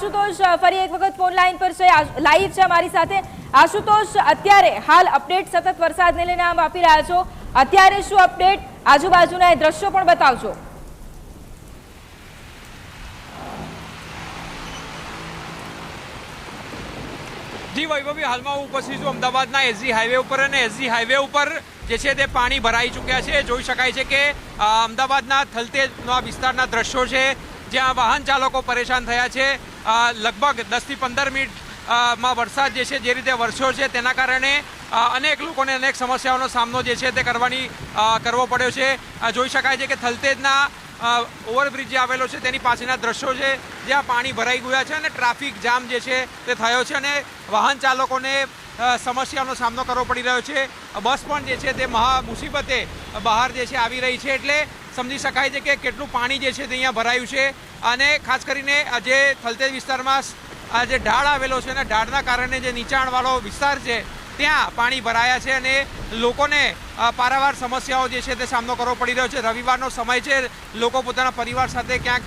આશુતોષ ફરી એક વખત ફોન લાઈન પર છે, લાઈવ છે અમારી સાથે। આશુતોષ, અત્યારે હાલ અપડેટ સતત વરસાદને લઈને આપ આપી રહ્યા છો, અત્યારે શું અપડેટ, આજુબાજુના એ દ્રશ્યો પણ બતાવજો। જી વૈભવી, હાલમાં હું ઉપસ્થિત છું અમદાવાદના એસજી હાઈવે ઉપર અને એસજી હાઈવે ઉપર જે છે તે પાણી ભરાઈ ચૂક્યા છે। જોઈ શકાય છે કે અમદાવાદના થલતેજના વિસ્તારના દ્રશ્યો છે, જ્યાં વાહન ચાલકો પરેશાન થયા છે। લગભગ 10 થી 15 મિનિટમાં વરસાદ જે છે જે રીતે વરસ્યો છે તેના કારણે અનેક લોકોને અનેક સમસ્યાઓનો સામનો જે છે તે કરવો પડ્યો છે। જોઈ શકાય છે કે થલતેજના ઓવરબ્રિજ જે આવેલો છે તેની પાસેના દ્રશ્યો છે, જ્યાં પાણી ભરાઈ ગયા છે અને ટ્રાફિક જામ જે છે તે થયો છે અને વાહન ચાલકોને સમસ્યાનો સામનો કરવો પડી રહ્યો છે। બસ પણ જે છે તે મહા મુસીબતે બહાર જે છે આવી રહી છે, એટલે સમજી શકાય છે કે કેટલું પાણી જે છે તે અહીંયા ભરાયું છે। અને ખાસ કરીને જે થલતેજ વિસ્તારમાં જે ઢાળ આવેલો છે અને ઢાળના કારણે જે નીચાણવાળો વિસ્તાર છે ત્યાં પાણી ભરાયા છે અને લોકોને પારાવાર સમસ્યાઓ જે છે તે સામનો કરવો પડી રહ્યો છે। રવિવારનો સમય છે, લોકો પોતાના પરિવાર સાથે ક્યાંક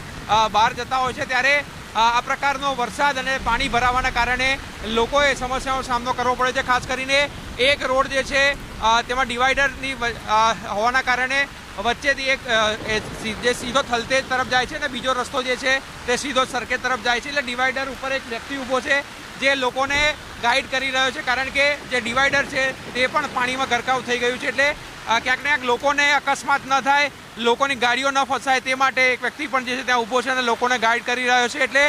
બહાર જતા હોય છે, ત્યારે આ પ્રકારનો વરસાદ અને પાણી ભરાવાના કારણે લોકોએ સમસ્યાનો સામનો કરવો પડે છે। ખાસ કરીને એક રોડ જે છે તેમાં ડિવાઈડરની હોવાના કારણે વચ્ચેથી એક જે સીધો થલતેજ તરફ જાય છે અને બીજો રસ્તો જે છે તે સીધો સરખેજ તરફ જાય છે, એટલે ડિવાઈડર ઉપર એક વ્યક્તિ ઊભો છે જે લોકોને ગાઈડ કરી રહ્યો છે, કારણ કે જે ડિવાઈડર છે તે પણ પાણીમાં ગરકાવ થઈ ગયું છે, એટલે ક્યાંક ને ક્યાંક લોકોને અકસ્માત ન થાય, લોકોની ગાડીઓ ન ફસાય તે માટે એક વ્યક્તિ પણ જે છે ત્યાં ઊભો છે અને લોકોને ગાઈડ કરી રહ્યો છે। એટલે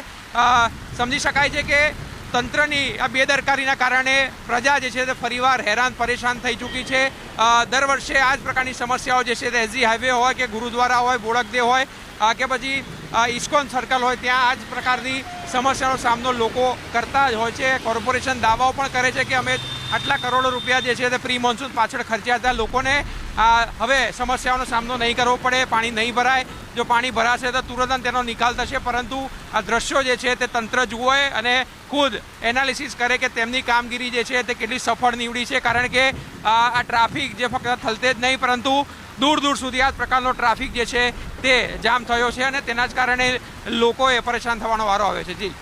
સમજી શકાય છે કે તંત્રની આ બેદરકારીના કારણે પ્રજા જે છે તે ફરીવાર હેરાન પરેશાન થઈ ચૂકી છે। દર વર્ષે આ જ પ્રકારની સમસ્યાઓ જે છે તે એસજી હાઈવે હોય કે ગુરુદ્વારા હોય, બોડકદેવ હોય કે પછી ઇસ્કોન સર્કલ હોય, ત્યાં આ જ પ્રકારની સમસ્યાનો સામનો લોકો કરતા જ હોય છે। કોર્પોરેશન દાવાઓ પણ કરે છે કે અમે આટલા કરોડો રૂપિયા જે છે તે પ્રી મોન્સૂન પાછળ ખર્ચ્યા હતા, લોકોને હવે સમસ્યાઓનો સામનો નહીં કરવો પડે, પાણી નહીં ભરાય। જો પાણી ભરાશે તો તુરંત તેનો નિકાલ થશે, પરંતુ આ દ્રશ્યો જે છે તે તંત્ર જુએ અને ખુદ એનાલિસિસ કરે કે તેમની કામગીરી જે છે તે કેટલી સફળ નીવડી છે, કારણ કે આ ટ્રાફિક જે ફક્ત થલતેજ નહીં પરંતુ દૂર દૂર સુધી આ પ્રકારનો ટ્રાફિક જે છે તે જામ થયો છે અને તેના જ કારણે લોકોએ પરેશાન થવાનો વારો આવ્યો છે। જી।